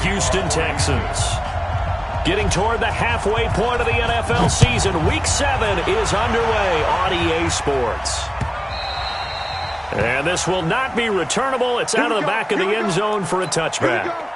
Houston Texans. Getting toward the halfway point of the NFL season. Week 7 is underway on EA Sports. And this will not be returnable. It's out of the back of the end zone for a touchback.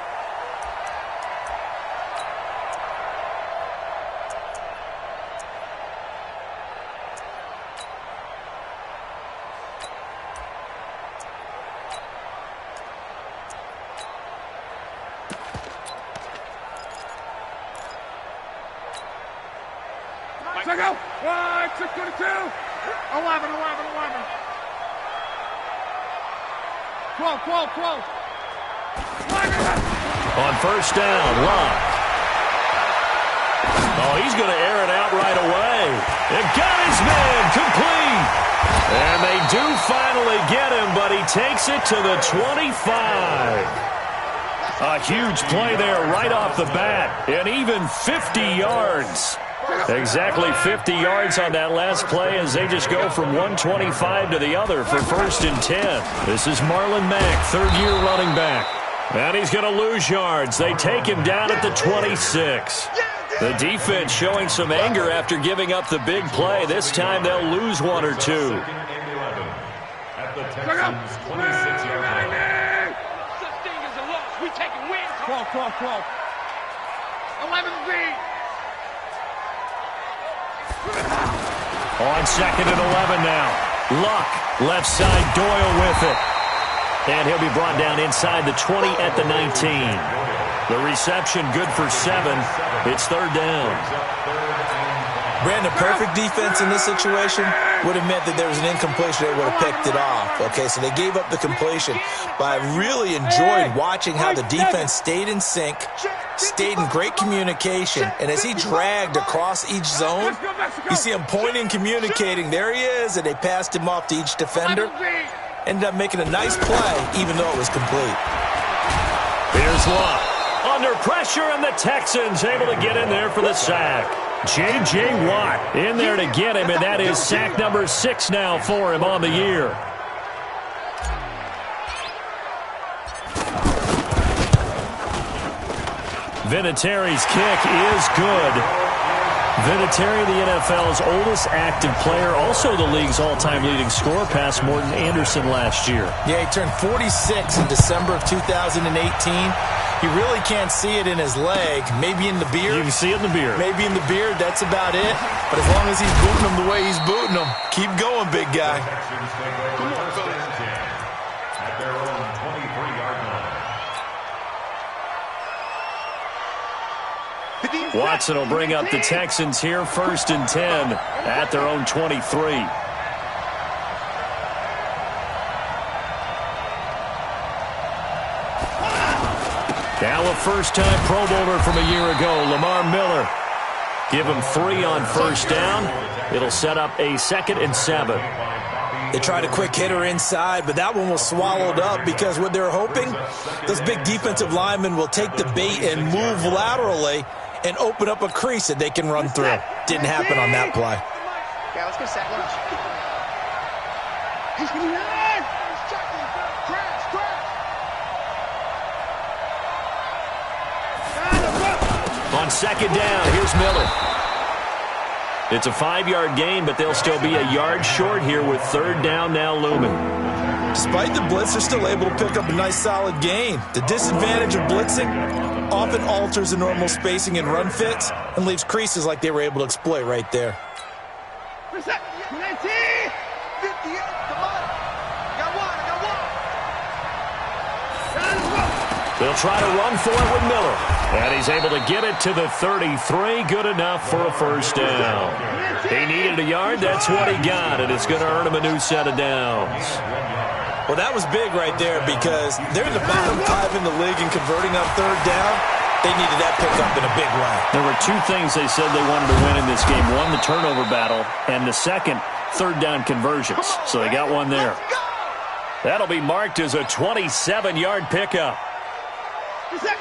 Check out. 622. 11. 12. On first down, Luck. Oh, he's going to air it out right away. And got his man complete. And they do finally get him, but he takes it to the 25. A huge play there right off the bat. And even 50 yards. Exactly 50 yards on that last play as they just go from 125 to the other for first and 10. This is Marlon Mack, third-year running back. And he's going to lose yards. They take him down at the 26. The defense showing some anger after giving up the big play. This time they'll lose one or two. At the Texans' 26-yard line. Such thing as a loss. We taking wins. 12. 11 On second and 11 now. Luck, left side, Doyle with it. And he'll be brought down inside the 20 at the 19. The reception good for 7. It's third down. Brandon, perfect defense in this situation would have meant that there was an incompletion. They would have picked it off. Okay, so they gave up the completion. But I really enjoyed watching how the defense stayed in sync, stayed in great communication, and as he dragged across each zone, you see him pointing, communicating. There he is, and they passed him off to each defender. Ended up making a nice play, even though it was complete. Here's Luck. Under pressure, and the Texans able to get in there for the sack. J.J. Watt in there to get him, and that is sack number 6 now for him on the year. Vinatieri's kick is good. Vinatieri, the NFL's oldest active player, also the league's all-time leading scorer, past Morton Anderson last year. Yeah, he turned 46 in December of 2018. He really can't see it in his leg. Maybe in the beard. You can see it in the beard. Maybe in the beard. That's about it. But as long as he's booting him the way he's booting him, keep going, big guy. At their own 23-yard line. Watson will bring up the Texans here, first and 10 at their own 23. Now a first-time Pro Bowler from a year ago, Lamar Miller. Give him 3 on first down. It'll set up a 2nd and 7. They tried a quick hitter inside, but that one was swallowed up because what they're hoping, those big defensive linemen will take the bait and move laterally and open up a crease that they can run through. Didn't happen on that play. Okay, let's go set lunch. On second down, here's Miller. It's a 5-yard gain, but they'll still be a yard short here with third down now looming. Despite the blitz, they're still able to pick up a nice solid gain. The disadvantage of blitzing often alters the normal spacing and run fits and leaves creases like they were able to exploit right there. They'll try to run for it with Miller. And he's able to get it to the 33. Good enough for a first down. He needed a yard. That's what he got. And it's going to earn him a new set of downs. Well, that was big right there because they're in the bottom 5 in the league in converting on third down. They needed that pickup in a big way. There were 2 things they said they wanted to win in this game. One, the turnover battle, and the second, third down conversions. So they got one there. That'll be marked as a 27-yard pickup.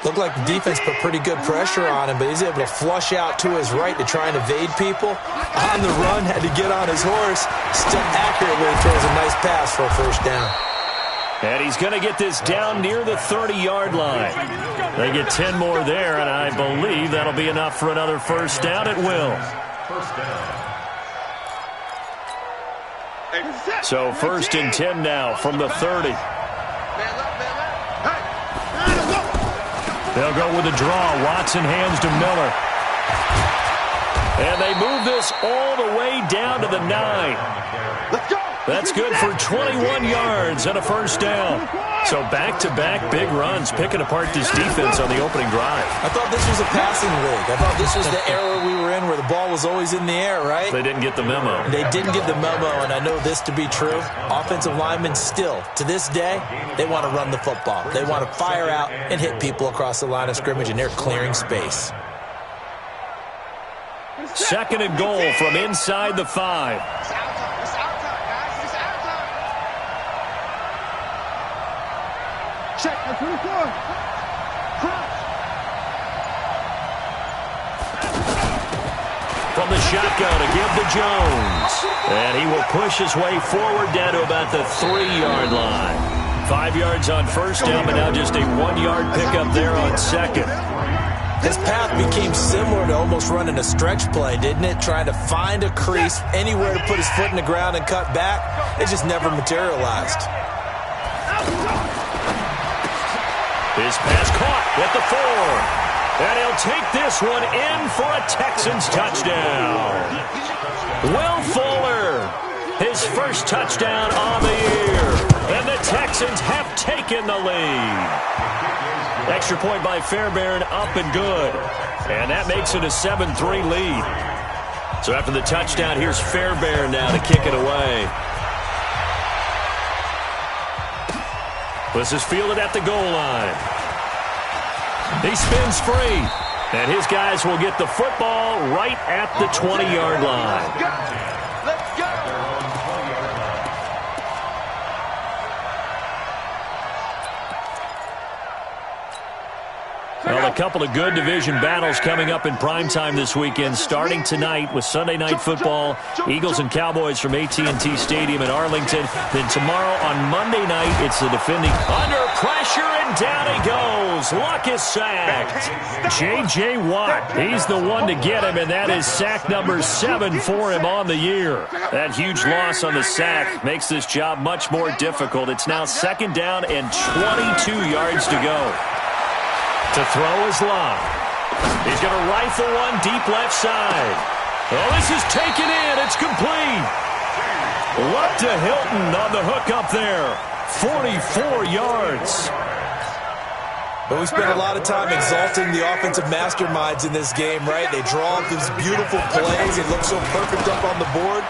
Looked like the defense put pretty good pressure on him, but he's able to flush out to his right to try and evade people. On the run, had to get on his horse. Still accurately throws a nice pass for a first down. And he's going to get this down near the 30-yard line. They get 10 more there, and I believe that'll be enough for another first down at will. First down. So 1st and 10 now from the 30. They'll go with a draw. Watson hands to Miller. And they move this all the way down to the 9. Let's go. That's good for 21 yards and a first down. So back-to-back big runs, picking apart this defense on the opening drive. I thought this was a passing league. I thought this was the era we were in where the ball was always in the air, right? They didn't get the memo. They didn't get the memo, and I know this to be true. Offensive linemen still, to this day, they want to run the football. They want to fire out and hit people across the line of scrimmage, and they're clearing space. 2nd and goal from inside the 5. It's out time. It's out time, guys. It's out time. Check. That's what it's doing. From the shotgun to give to Jones. And he will push his way forward down to about the 3-yard line. 5 yards on first down, but now just a 1-yard pickup there on 2nd. His path became similar to almost running a stretch play, didn't it? Trying to find a crease, anywhere to put his foot in the ground and cut back. It just never materialized. His pass caught at the 4. And he'll take this one in for a Texans touchdown. Will Fuller, his first touchdown on the year. And the Texans have taken the lead. Extra point by Fairbairn, up and good. And that makes it a 7-3 lead. So after the touchdown, here's Fairbairn now to kick it away. This is fielded at the goal line. He spins free. And his guys will get the football right at the 20-yard line. Let's go. Well, a couple of good division battles coming up in primetime this weekend, starting tonight with Sunday Night Football, Eagles and Cowboys from AT&T Stadium in Arlington. Then tomorrow on Monday night, it's the defending under pressure, and down he goes. Luck is sacked. J.J. Watt, he's the one to get him, and that is sack number 7 for him on the year. That huge loss on the sack makes this job much more difficult. It's now 2nd down and 22 yards to go. To throw is Locke. He's going to rifle one deep left side. Oh, this is taken in. It's complete. Luck to Hilton on the hook up there. 44 yards. But we spent a lot of time exalting the offensive masterminds in this game, right? They draw up these beautiful plays. It looks so perfect up on the board.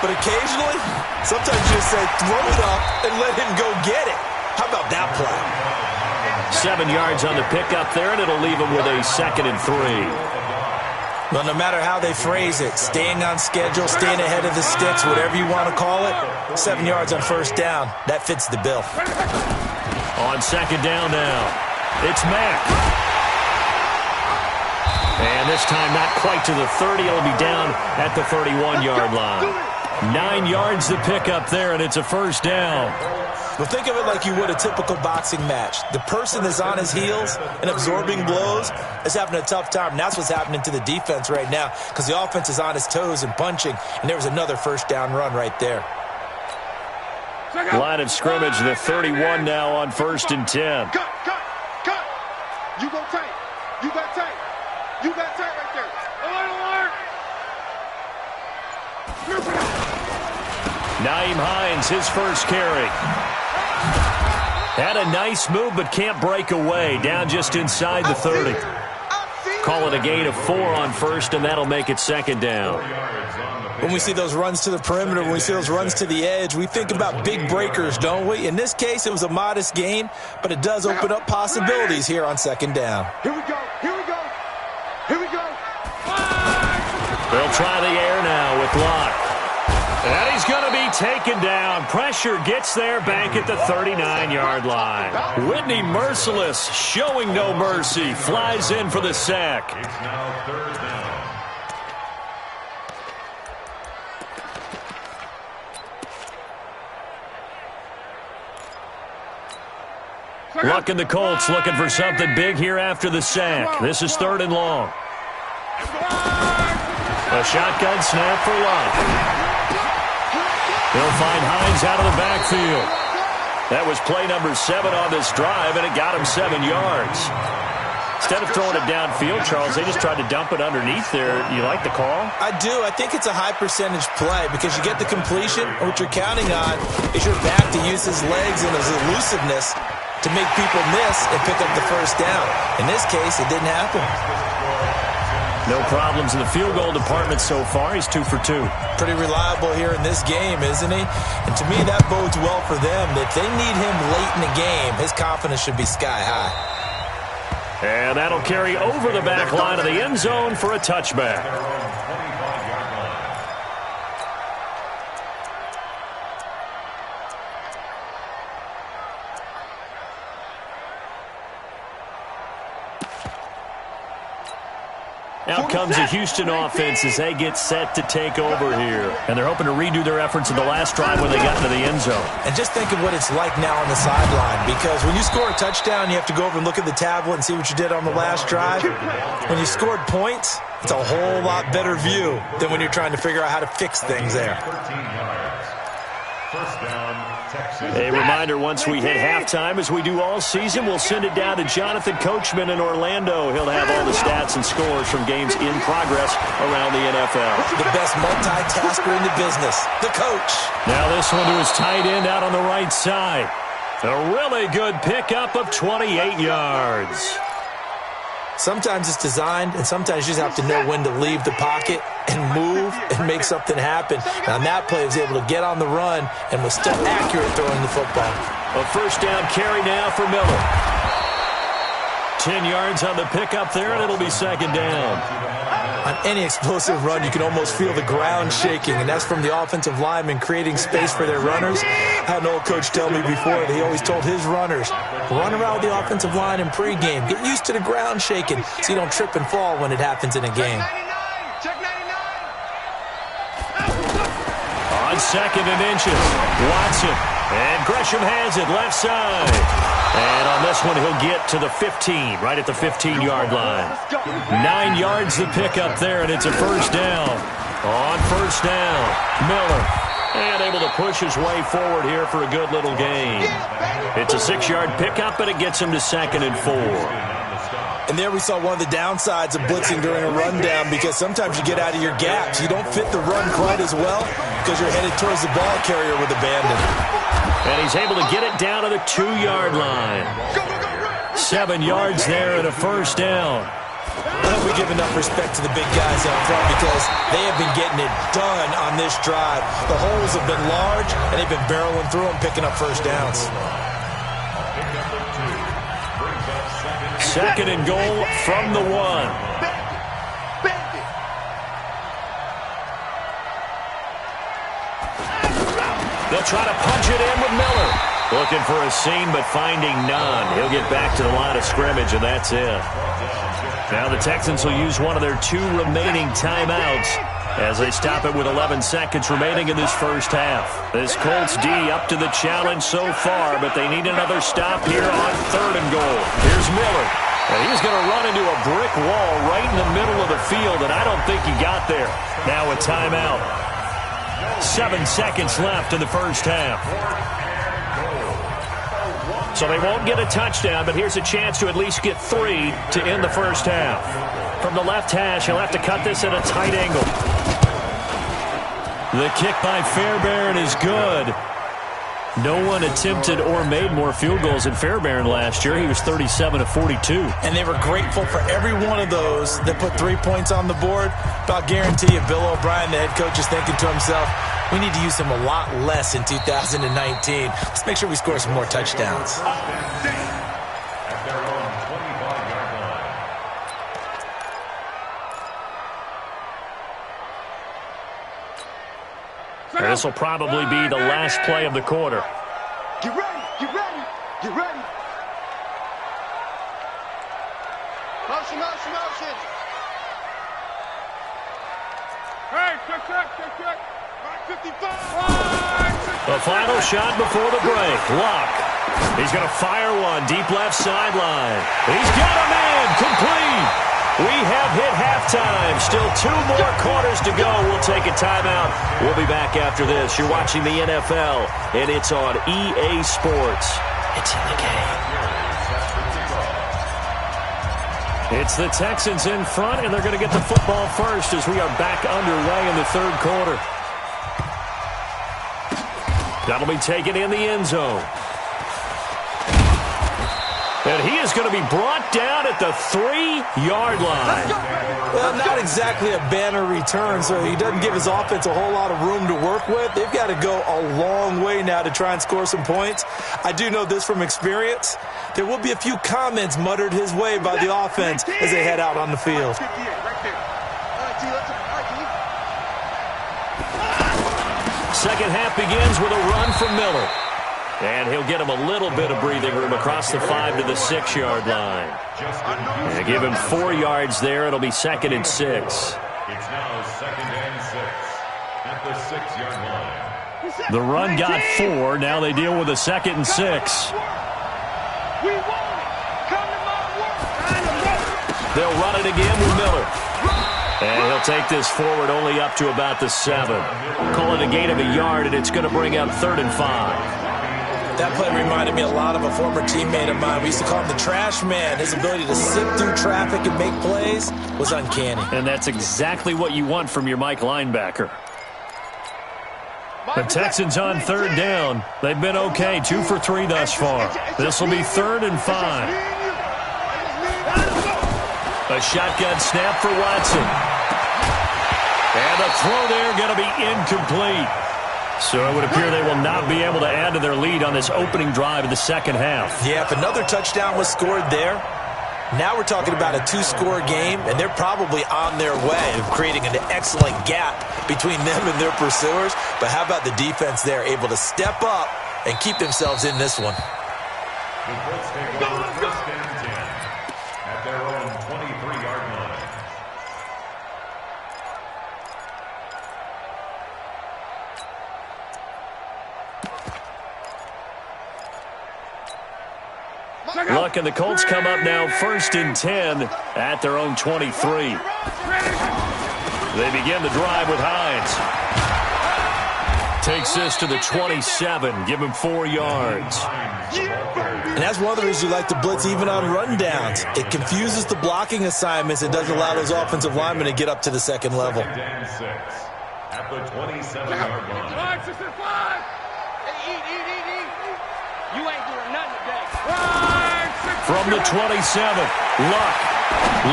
But occasionally, sometimes you just say, throw it up and let him go get it. How about that play? 7 yards on the pickup there, and it'll leave him with a 2nd and 3. Well, no matter how they phrase it, staying on schedule, staying ahead of the sticks, whatever you want to call it, 7 yards on first down, that fits the bill. On 2nd down now, it's Mack. And this time not quite to the 30. It'll be down at the 31-yard line. 9 yards to pick up there, and it's a first down. Well, think of it like you would a typical boxing match. The person that's on his heels and absorbing blows is having a tough time. And that's what's happening to the defense right now, because the offense is on its toes and punching, and there was another first down run right there. Line of scrimmage, the 31 now on 1st and 10. Cut. You go tight. You got tight. You got tight right there. Alert. Nyheim Hines, his first carry. Had a nice move, but can't break away. Down just inside the 30. Call it a gain of 4 on first, and that'll make it 2nd down. When we see those runs to the perimeter, when we see those runs to the edge, we think about big breakers, don't we? In this case, it was a modest gain, but it does open up possibilities here on 2nd down. Here we go. They'll try the air now with Locke. And he's going to be taken down. Pressure gets there back at the 39-yard line. Whitney Merciless, showing no mercy, flies in for the sack. It's now 3rd down. Luck and the Colts looking for something big here after the sack. This is 3rd and long. A shotgun snap for Luck. He'll find Hines out of the backfield. That was play number 7 on this drive, and it got him 7 yards. Instead of throwing it downfield, Charles, they just tried to dump it underneath there. You like the call? I do. I think it's a high-percentage play because you get the completion, and what you're counting on is your back to use his legs and his elusiveness to make people miss and pick up the first down. In this case, it didn't happen. No problems in the field goal department so far. He's 2 for 2. Pretty reliable here in this game, isn't he? And to me, that bodes well for them. If they need him late in the game, his confidence should be sky high. And that'll carry over the back line of the end zone for a touchback. Out comes the Houston offense as they get set to take over here. And they're hoping to redo their efforts in the last drive when they got into the end zone. And just think of what it's like now on the sideline, because when you score a touchdown, you have to go over and look at the tablet and see what you did on the last drive. When you scored points, it's a whole lot better view than when you're trying to figure out how to fix things there. 13 yards. First down, Texas. A reminder, once we hit halftime, as we do all season, we'll send it down to Jonathan Coachman in Orlando. He'll have all the stats and scores from games in progress around the NFL. The best multitasker in the business, the coach. Now this one to his tight end out on the right side. A really good pickup of 28 yards. Sometimes it's designed, and sometimes you just have to know when to leave the pocket and move and make something happen. And on that play, he was able to get on the run and was still accurate throwing the football. A first down carry now for Miller. 10 yards on the pickup there, and it'll be 2nd down. On any explosive run, you can almost feel the ground shaking, and that's from the offensive linemen creating space for their runners. I had an old coach tell me before that he always told his runners, run around with the offensive line in pregame. Get used to the ground shaking so you don't trip and fall when it happens in a game. Check 99. On 2nd and inches, Watson. And Gresham has it left side. And on this one, he'll get to the 15, right at the 15-yard line. 9 yards to pick up there, and it's a first down. On first down, Miller. And able to push his way forward here for a good little gain. It's a 6-yard pickup, and it gets him to 2nd and 4. And there we saw one of the downsides of blitzing during a rundown, because sometimes you get out of your gaps. You don't fit the run quite as well because you're headed towards the ball carrier with abandon. And he's able to get it down to the 2-yard line. 7 yards there and a first down. I hope we give enough respect to the big guys out front because they have been getting it done on this drive. The holes have been large, and they've been barreling through them, picking up first downs. 2nd and goal from the 1. They'll try to punch it in with Miller. Looking for a seam, but finding none. He'll get back to the line of scrimmage, and that's it. Now the Texans will use one of their 2 remaining timeouts as they stop it with 11 seconds remaining in this first half. This Colts D up to the challenge so far, but they need another stop here on 3rd and goal. Here's Miller. And he's going to run into a brick wall right in the middle of the field, and I don't think he got there. Now a timeout. 7 seconds left in the first half. So they won't get a touchdown, but here's a chance to at least get 3 to end the first half. From the left hash, he'll have to cut this at a tight angle. The kick by Fairbairn is good. No one attempted or made more field goals than Fairbairn last year. He was 37 of 42. And they were grateful for every one of those that put 3 points on the board. But I'll guarantee you, Bill O'Brien, the head coach, is thinking to himself, we need to use him a lot less in 2019. Let's make sure we score some more touchdowns. And this will probably be the last play of the quarter. Get ready, get ready, get ready. Motion, motion, motion. Hey, check. 55. The final shot before the break. Luck He's going to fire one deep left sideline. He's got him in, complete. We have hit halftime. Still 2 more quarters to go. We'll take a timeout. We'll be back after this. You're watching the NFL, and it's on EA Sports. It's in the game. It's the Texans in front, and they're going to get the football first as we are back underway in the third quarter. That'll be taken in the end zone. And he is going to be brought down at the 3-yard line. Well, not exactly a banner return, so he doesn't give his offense a whole lot of room to work with. They've got to go a long way now to try and score some points. I do know this from experience. There will be a few comments muttered his way by the offense as they head out on the field. Second half begins with a run from Miller. And he'll get him a little bit of breathing room across the 5 to the 6-yard line. And give him 4 yards there. It'll be 2nd and 6. It's now 2nd and 6 at the 6-yard line. The run got 4. Now they deal with a 2nd and 6. They'll run it again with Miller. And he'll take this forward only up to about the 7. Call it a gain of a yard, and it's going to bring up 3rd and 5. That play reminded me a lot of a former teammate of mine. We used to call him the trash man. His ability to sift through traffic and make plays was uncanny. And that's exactly what you want from your Mike linebacker. The Texans on 3rd down. They've been okay, 2 for 3 thus far. This will be 3rd and 5. A shotgun snap for Watson. And a throw there going to be incomplete. So it would appear they will not be able to add to their lead on this opening drive of the second half. Yeah, if another touchdown was scored there, now we're talking about a 2-score game, and they're probably on their way of creating an excellent gap between them and their pursuers. But how about the defense there, able to step up and keep themselves in this one? The Colts take over 1st and 10 at their own 23-yard line. Look, and the Colts come up now 1st and 10 at their own 23. They begin the drive with Hines. Takes this to the 27. Give him 4 yards. And that's one of the reasons you like to blitz even on rundowns. It confuses the blocking assignments and doesn't allow those offensive linemen to get up to the second level. 2nd and 6 at the 27-yard line. You ain't doing nothing today. From the 27, Luck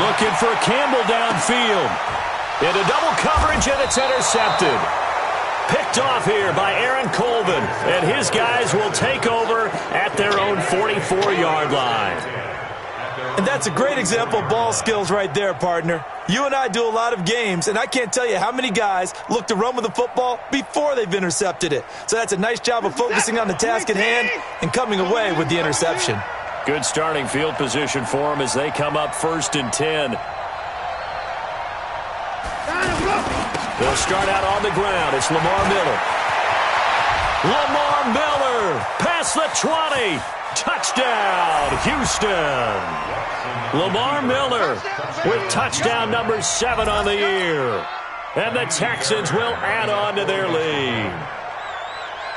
looking for Campbell downfield. Into double coverage, and it's intercepted. Picked off here by Aaron Colvin, and his guys will take over at their own 44-yard line. And that's a great example of ball skills right there, partner. You and I do a lot of games, and I can't tell you how many guys look to run with the football before they've intercepted it. So that's a nice job of focusing on the task at hand and coming away with the interception. Good starting field position for them as they come up 1st and 10. They'll start out on the ground. It's Lamar Miller. Lamar Miller past the 20. Touchdown, Houston. Lamar Miller with touchdown number 7 on the year. And the Texans will add on to their lead.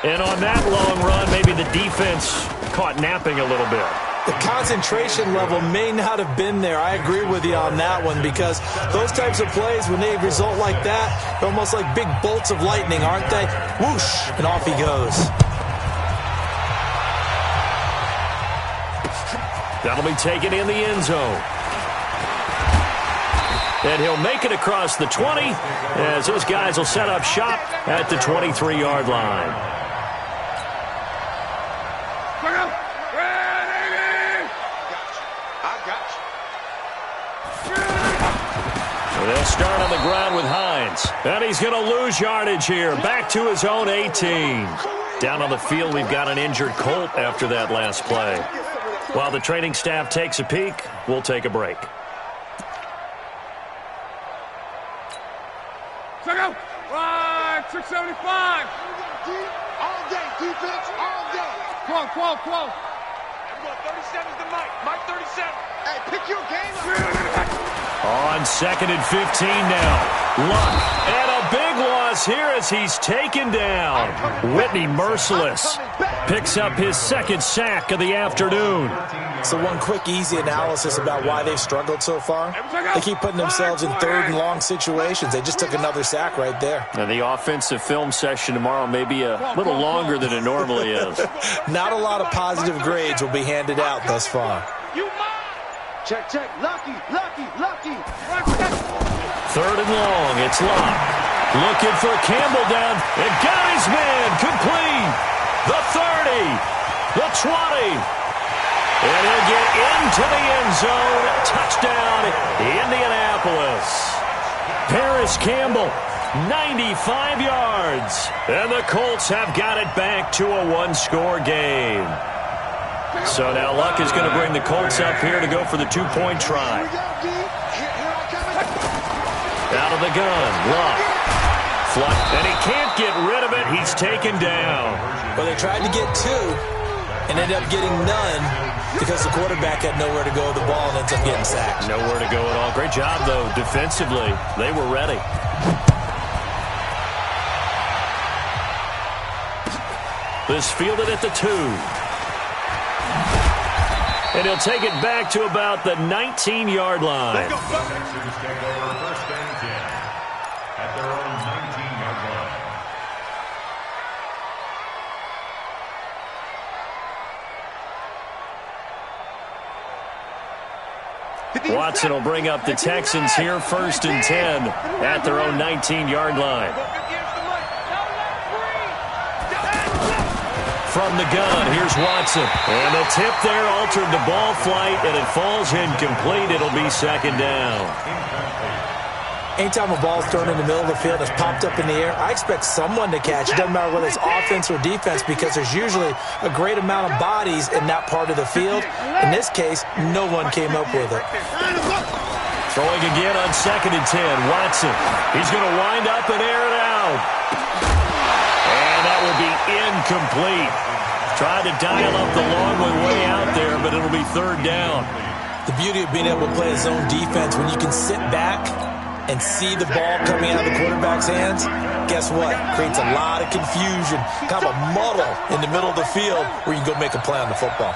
And on that long run, maybe the defense caught napping a little bit. The concentration level may not have been there. I agree with you on that one, because those types of plays, when they result like that, they're almost like big bolts of lightning, aren't they? Whoosh, and off he goes. That'll be taken in the end zone. And he'll make it across the 20 as those guys will set up shop at the 23-yard line. They'll start on the ground with Hines. And he's going to lose yardage here. Back to his own 18. Down on the field, we've got an injured Colt after that last play. While the training staff takes a peek, we'll take a break. Check out. 675. All day, defense, all day. Come on. 37's the Mike. Mike 37. Hey, pick your game up. On 2nd and 15 now. Luck. And a big loss here as he's taken down. Whitney merciless. Picks up his 2nd sack of the afternoon. So one quick, easy analysis about why they've struggled so far. They keep putting themselves in 3rd and long situations. They just took another sack right there. Now the offensive film session tomorrow may be a little longer than it normally is. Not a lot of positive grades will be handed out thus far. Check, check. Lucky, lucky, lucky. 3rd and long. It's Locke. Looking for Campbell down. And got his man. Complete. The 30. The 20. And he'll get into the end zone. Touchdown, Indianapolis. Paris Campbell, 95 yards. And the Colts have got it back to a 1-score game. So now Luck is going to bring the Colts up here to go for the 2-point try. Out of the gun, Luck. Fluck, and he can't get rid of it. He's taken down. Well, they tried to get 2 and ended up getting none because the quarterback had nowhere to go with the ball and ends up getting sacked. Nowhere to go at all. Great job, though, defensively. They were ready. This fielded at the 2. And he'll take it back to about the 19-yard line. Texans take over 1st and 10 at their own 19-yard line. Watson will bring up the Texans here 1st and 10 at their own 19-yard line. From the gun, here's Watson. And the tip there altered the ball flight, and it falls incomplete. It'll be 2nd down. Anytime a ball's thrown in the middle of the field and it's popped up in the air, I expect someone to catch. It doesn't matter whether it's offense or defense because there's usually a great amount of bodies in that part of the field. In this case, no one came up with it. Throwing again on 2nd and 10. Watson. He's going to wind up and air it out. And that will be incomplete. Tried to dial up the long way out there, but it'll be 3rd down. The beauty of being able to play a zone defense when you can sit back and see the ball coming out of the quarterback's hands, guess what? Creates a lot of confusion, kind of a muddle in the middle of the field where you can go make a play on the football.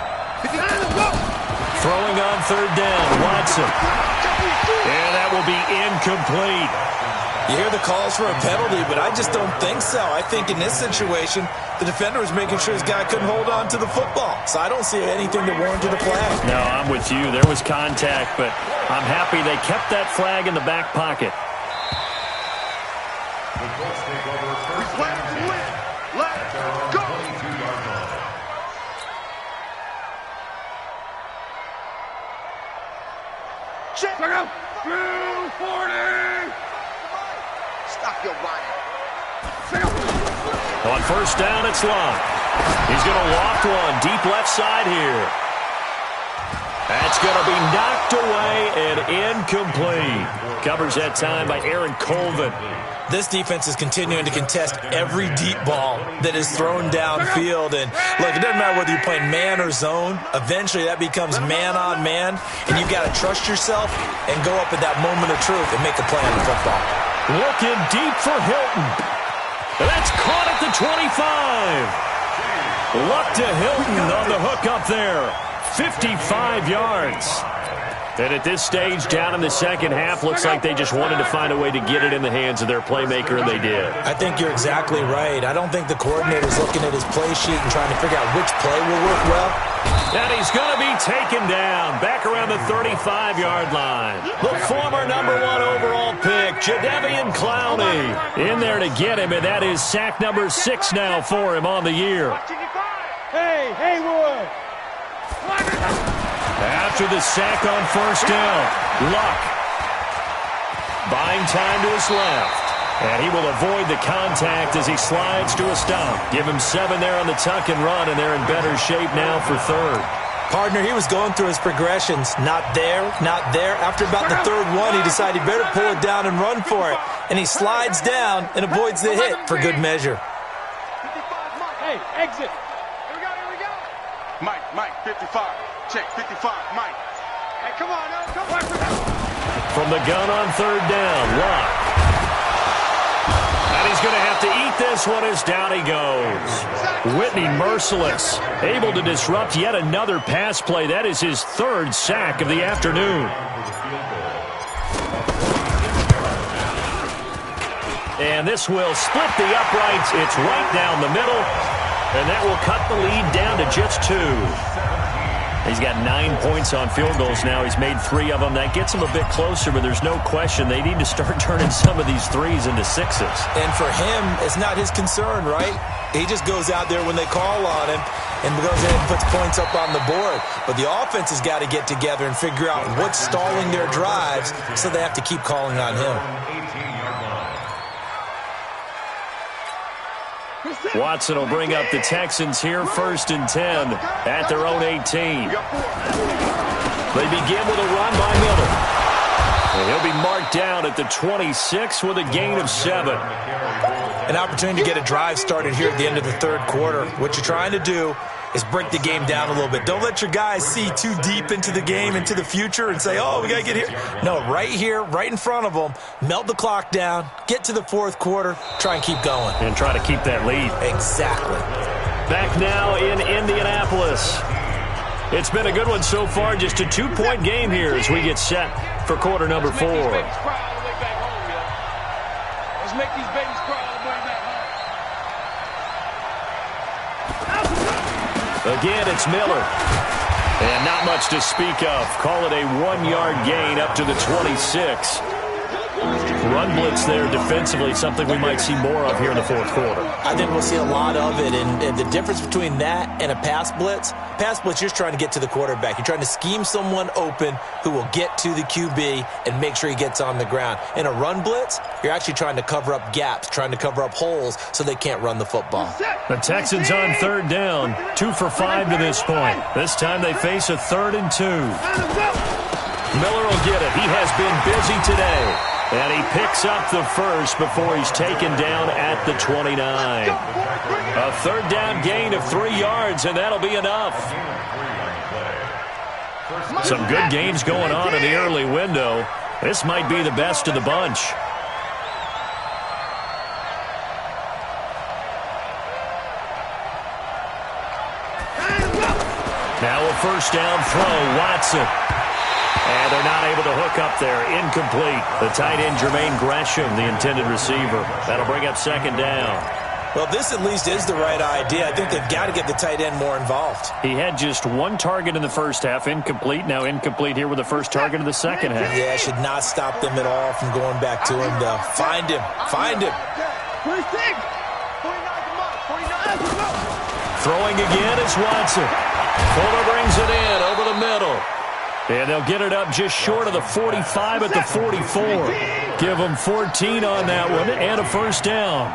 Throwing on 3rd down, Watson. And that will be incomplete. You hear the calls for a penalty, but I just don't think so. I think in this situation, the defender was making sure his guy couldn't hold on to the football. So I don't see anything that warranted a flag. No, I'm with you. There was contact, but I'm happy they kept that flag in the back pocket. The Colts take over 1st and 10 at their own 22-yard line. Check out. 240. Stop your running. On 1st down, it's Locke. He's going to loft one deep left side here. That's going to be knocked away and incomplete. Covers that time by Aaron Colvin. This defense is continuing to contest every deep ball that is thrown downfield. And look, it doesn't matter whether you're playing man or zone. Eventually, that becomes man on man. And you've got to trust yourself and go up at that moment of truth and make a play on the football. Looking deep for Hilton. That's caught at the 25. Luck to Hilton on the hook up there. 55 yards. And at this stage, down in the second half, looks like they just wanted to find a way to get it in the hands of their playmaker, and they did. I think you're exactly right. I don't think the coordinator's looking at his play sheet and trying to figure out which play will work well. And he's going to be taken down back around the 35-yard line. The former number 1 overall pick, Jadeveon Clowney, in there to get him, and that is sack number 6 now for him on the year. Hey, Haywood. After the sack on 1st down, Luck buying time to his left. And he will avoid the contact as he slides to a stop. Give him 7 there on the tuck and run, and they're in better shape now for 3rd. Partner, he was going through his progressions. Not there, not there. After about the 3rd one, he decided he better pull it down and run for it. And he slides down and avoids the hit for good measure. Hey, exit. Here we go. Mike. Mike, 55. Check, 55. Mike. Hey, come on, now. Come on. From the gun on third down, Locke. And he's going to have to eat this one as down he goes. Whitney merciless, able to disrupt yet another pass play. That is his third sack of the afternoon. And this will split the uprights. It's right down the middle. And that will cut the lead down to just 2. He's got 9 points on field goals now. He's made 3 of them. That gets him a bit closer, but there's no question they need to start turning some of these 3s into 6s. And for him, it's not his concern, right? He just goes out there when they call on him and goes ahead and puts points up on the board. But the offense has got to get together and figure out what's stalling their drives, so they have to keep calling on him. Watson will bring up the Texans here, 1st and 10 at their own 18. They begin with a run by Miller. And he'll be marked down at the 26 with a gain of 7. An opportunity to get a drive started here at the end of the third quarter. What you're trying to do is break the game down a little bit. Don't let your guys see too deep into the game, into the future, and say, oh, we got to get here. No, right here, right in front of them, melt the clock down, get to the fourth quarter, try and keep going. And try to keep that lead. Exactly. Back now in Indianapolis. It's been a good one so far, just a 2-point game here as we get set for quarter number 4. Let's make these babies cry all the way back home. Again, it's Miller. And not much to speak of. Call it a 1-yard gain up to the 26. Run blitz there defensively, something we might see more of here in the fourth quarter. I think we'll see a lot of it, and the difference between that and a pass blitz, you're just trying to get to the quarterback. You're trying to scheme someone open who will get to the QB and make sure he gets on the ground. In a run blitz, you're actually trying to cover up gaps, trying to cover up holes so they can't run the football. The Texans on third down, 2 for 5 to this point. This time they face a 3rd and 2. Miller will get it. He has been busy today. And he picks up the first before he's taken down at the 29. A third down gain of 3 yards, and that'll be enough. Some good games going on in the early window. This might be the best of the bunch. Now a first down throw, Watson. And they're not able to hook up there. Incomplete. The tight end, Jermaine Gresham, the intended receiver. That'll bring up 2nd down. Well, this at least is the right idea. I think they've got to get the tight end more involved. He had just 1 target in the first half. Incomplete. Now incomplete here with the first target of the second half. Yeah, should not stop them at all from going back to him, though. Find him. Find him. 46. 49. Throwing again is Watson. Fuller brings it in over the middle. And they'll get it up just short of the 45 at the 44. Give them 14 on that one and a first down.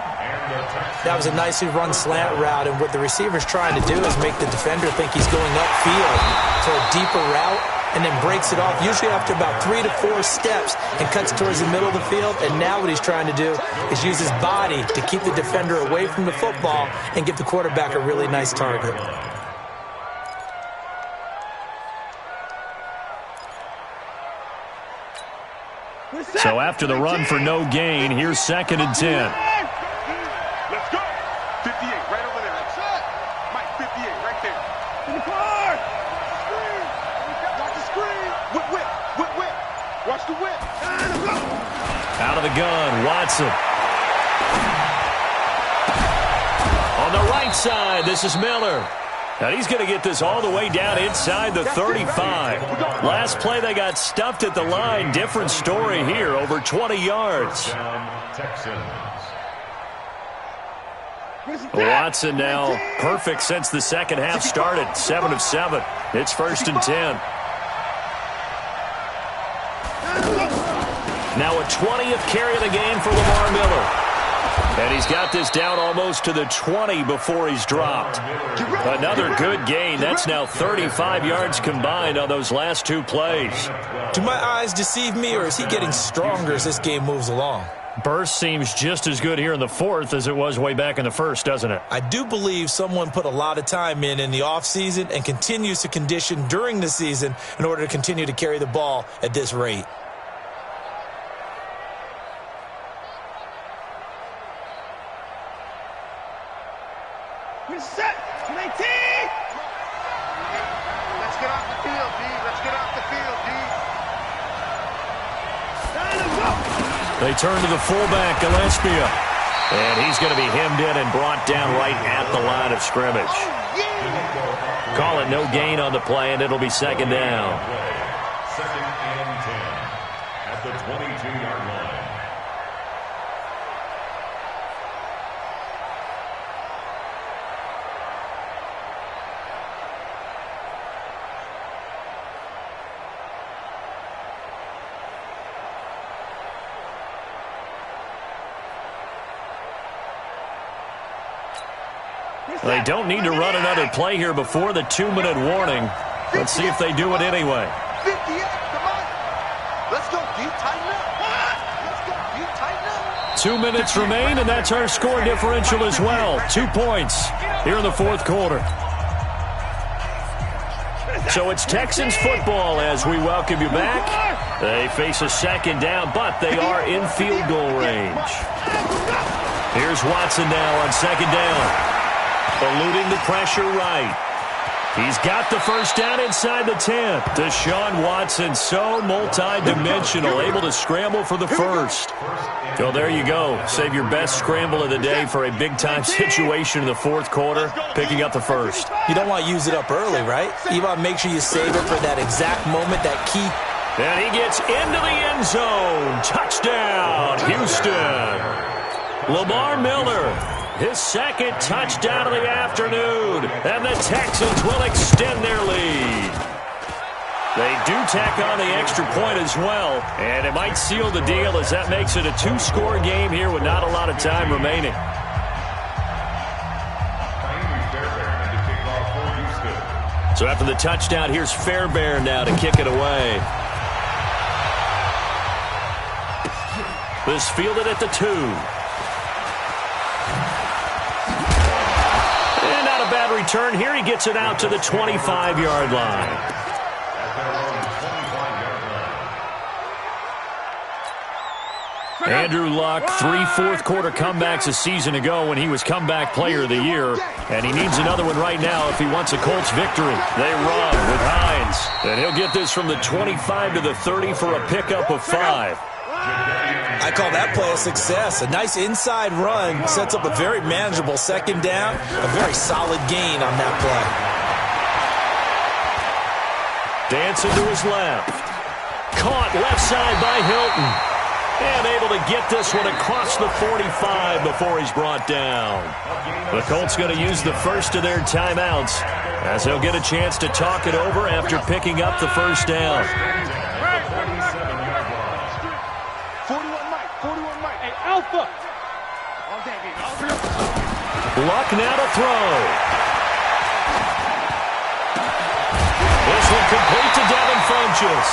That was a nicely run slant route, and what the receiver's trying to do is make the defender think he's going upfield to a deeper route and then breaks it off, usually after about 3 to 4 steps, and cuts towards the middle of the field. And now what he's trying to do is use his body to keep the defender away from the football and give the quarterback a really nice target. So after the run for no gain, here's 2nd and 10. Let's go. 58, right over there. Mike, 58, right there. In the car. Screen. Watch the screen. Whip. Watch the whip. Out of the gun, Watson. On the right side, this is Miller. And he's going to get this all the way down inside the 35. Last play, they got stuffed at the line. Different story here, over 20 yards. Watson now perfect since the second half started. 7 of 7. It's 1st and 10. Now a 20th carry of the game for Lamar Miller. And he's got this down almost to the 20 before he's dropped. Another good gain. That's now 35 yards combined on those last 2 plays. Do my eyes deceive me, or is he getting stronger as this game moves along? Burst seems just as good here in the fourth as it was way back in the first, doesn't it? I do believe someone put a lot of time in the offseason and continues to condition during the season in order to continue to carry the ball at this rate. We're set. 19. Let's get off the field, D. Let's get off the field, D. They turn to the fullback, Gillespie. And he's going to be hemmed in and brought down right at the line of scrimmage. Call it no gain on the play, and it'll be second down. Second and 10 at the 22-yard line. They don't need to run another play here before the 2-minute warning. Let's see if they do it anyway. 58, come on. Let's go, D. Tighten up. Let's go, D. Tighten up. 2 minutes remain, and that's our score differential as well. 2 points here in the fourth quarter. So it's Texans football as we welcome you back. They face a second down, but they are in field goal range. Here's Watson now on second down. Eluding the pressure right. He's got the first down inside the 10. Deshaun Watson, so multi-dimensional, able to scramble for the first. So there you go. Save your best scramble of the day for a big-time situation in the fourth quarter, picking up the first. You don't want to use it up early, right? You want to make sure you save it for that exact moment, that key. And he gets into the end zone. Touchdown, Houston. Lamar Miller. His second touchdown of the afternoon, and the Texans will extend their lead. They do tack on the extra point as well, and it might seal the deal as that makes it a 2-score game here with not a lot of time remaining. So after the touchdown, here's Fairbairn now to kick it away. This fielded at the 2. Bad return here. He gets it out to the 25-yard line. Andrew Luck, 3 fourth-quarter comebacks a season ago when he was comeback player of the year, and he needs another one right now if he wants a Colts victory. They run with Hines, and he'll get this from the 25 to the 30 for a pickup of 5. I call that play a success. A nice inside run sets up a very manageable second down. A very solid gain on that play. Dancing to his left. Caught left side by Hilton. And able to get this one across the 45 before he's brought down. The Colts going to use the first of their timeouts as they'll get a chance to talk it over after picking up the first down. 41 Mike. Hey, Alpha. Luck now to throw. This one complete to Devin Funchess.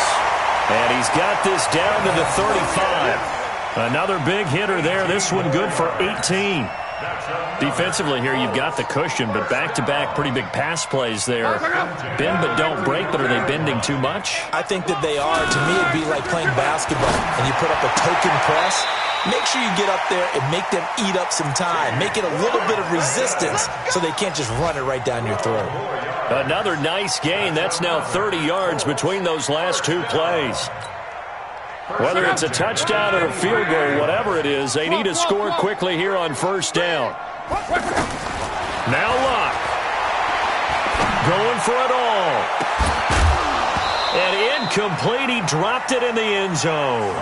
And he's got this down to the 35. Another big hitter there. This one good for 18. Defensively here, you've got the cushion, but back-to-back pretty big pass plays there. Bend but don't break, but are they bending too much? I think that they are. To me, it'd be like playing basketball, and you put up a token press. Make sure you get up there and make them eat up some time. Make it a little bit of resistance so they can't just run it right down your throat. Another nice gain. That's now 30 yards between those last 2 plays. Whether it's a touchdown or a field goal, whatever it is, they need to score quickly here on first down. Now Luck. Going for it all. And incomplete. He dropped it in the end zone.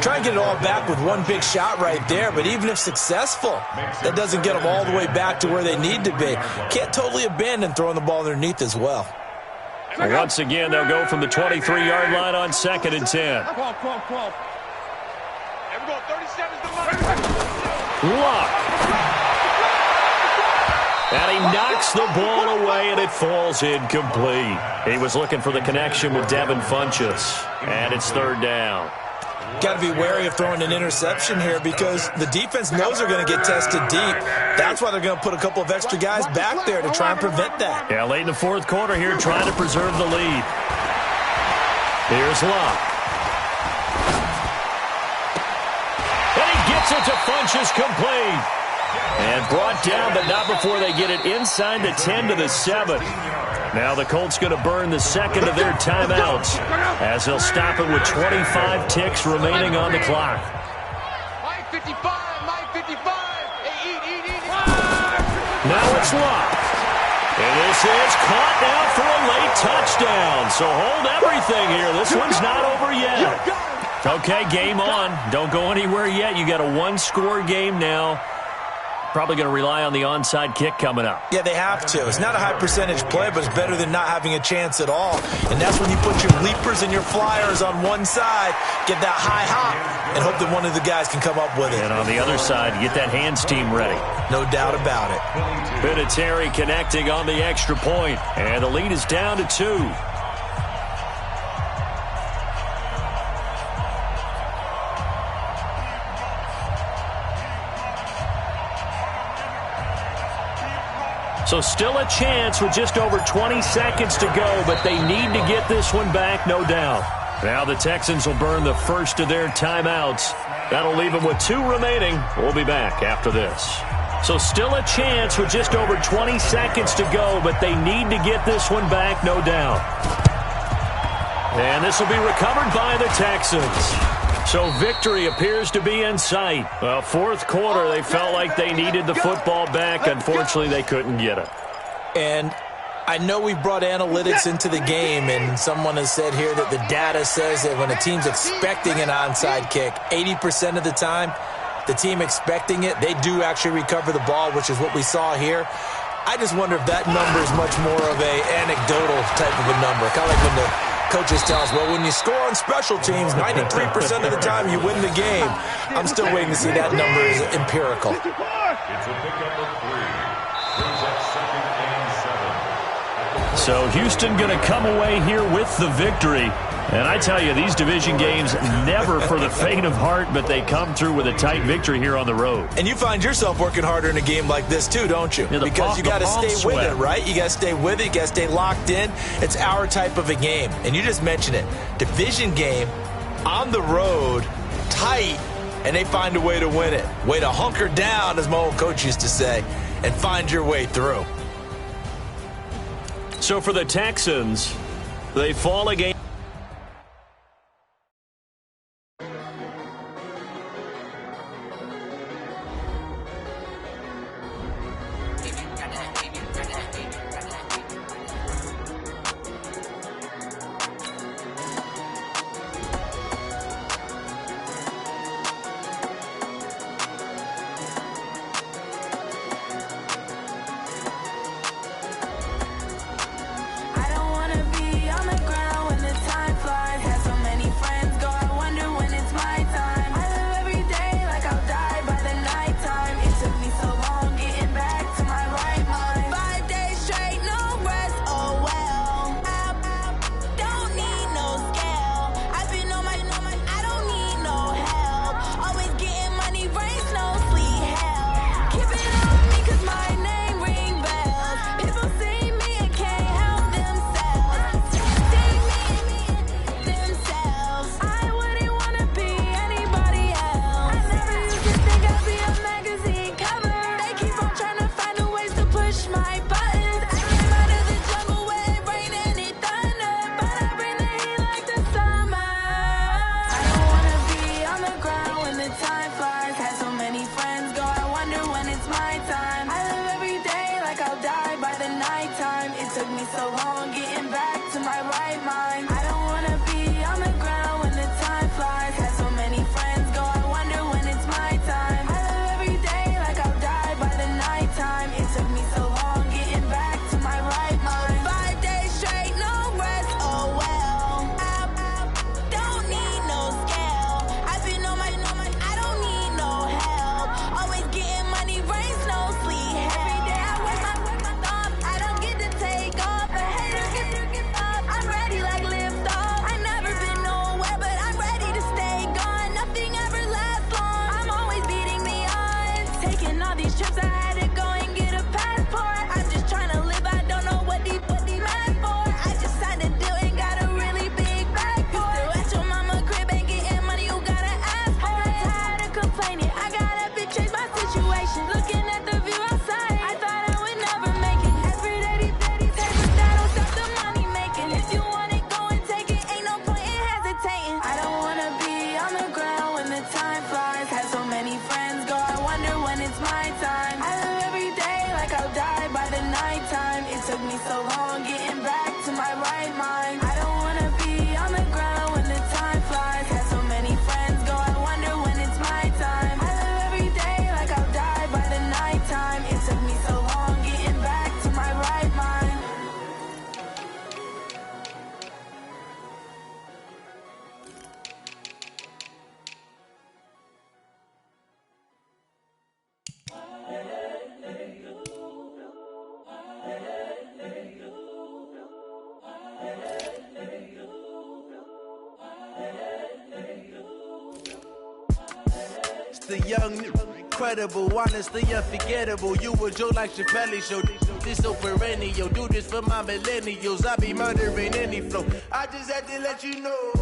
Try and get it all back with one big shot right there, but even if successful, that doesn't get them all the way back to where they need to be. Can't totally abandon throwing the ball underneath as well. Once again, they'll go from the 23-yard line on 2nd and 10. Luck. And he knocks the ball away, and it falls incomplete. He was looking for the connection with Devin Funchess, and it's 3rd down. Got to be wary of throwing an interception here because the defense knows they're going to get tested deep. That's why they're going to put a couple of extra guys back there to try and prevent that. Yeah, late in the fourth quarter here, trying to preserve the lead. Here's Locke. And he gets it to Funchess complete. And brought down, but not before they get it inside the 10 to the 7. Now the Colts going to burn the second of their timeouts as they'll stop it with 25 ticks remaining on the clock. Mike 55, Mike 55. Hey, eat. Now it's Locke. And this is caught now for a late touchdown. So hold everything here. This one's not over yet. Okay, game on. Don't go anywhere yet. You got a one-score game now. Probably going to rely on the onside kick coming up. Yeah, they have to. It's not a high percentage play, but it's better than not having a chance at all. And that's when you put your leapers and your flyers on one side, get that high hop, and hope that one of the guys can come up with it. And on the other side, get that hands team ready. No doubt about it. Vinatieri connecting on the extra point, and the lead is down to 2. So still a chance with just over 20 seconds to go, but they need to get this one back, no doubt. Now the Texans will burn the first of their timeouts. That'll leave them with 2 remaining. We'll be back after this. So still a chance with just over 20 seconds to go, but they need to get this one back, no doubt. And this will be recovered by the Texans. So victory appears to be in sight. Well, fourth quarter, they felt like they needed the football back. Unfortunately, they couldn't get it. And I know we brought analytics into the game, and someone has said here that the data says that when a team's expecting an onside kick, 80% of the time, the team expecting it, they do actually recover the ball, which is what we saw here. I just wonder if that number is much more of a anecdotal type of a number. Kind of like when the coaches tell us, well, when you score on special teams, 93% of the time you win the game. I'm still waiting to see that number is empirical. It's a pickup of 3. Brings up 2nd and 7. So Houston going to come away here with the victory. And I tell you, these division games never for the faint of heart, but they come through with a tight victory here on the road. And you find yourself working harder in a game like this too, don't you? Yeah, because you got to stay with it, right? You got to stay with it. You got to stay locked in. It's our type of a game. And you just mentioned it. Division game, on the road, tight, and they find a way to win it. Way to hunker down, as my old coach used to say, and find your way through. So for the Texans, they fall again. I don't wanna be on the ground when the my time. I live every day like I'll die by the nighttime. It took me so long getting back to my right mind. I don't wanna be on the ground when the time flies. Had so many friends go, I wonder when it's my time. I live every day like I'll die by the nighttime. It took me so long getting back to my right mind. The young, incredible, honestly unforgettable. You a joke like Chappelle Show. This so perennial. Do this for my millennials. I be murdering any flow. I just had to let you know.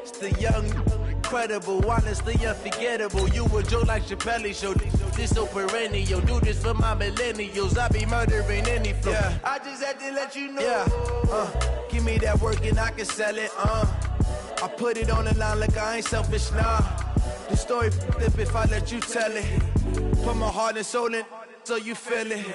It's the young, incredible, honestly unforgettable. You a joke like Chappelle Show. This so perennial. Do this for my millennials. I be murdering any flow. Yeah. I just had to let you know. Yeah. Give me that work and I can sell it. I put it on the line like I ain't selfish, nah. The story flip if I let you tell it. Put my heart and soul in so you feel it.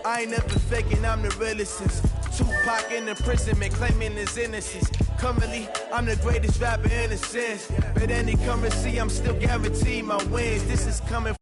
I ain't never faking, I'm the realest since Tupac in imprisonment, claiming his innocence. Currently, I'm the greatest rapper in a sense. But any currency, I'm still guaranteed my wins. This is coming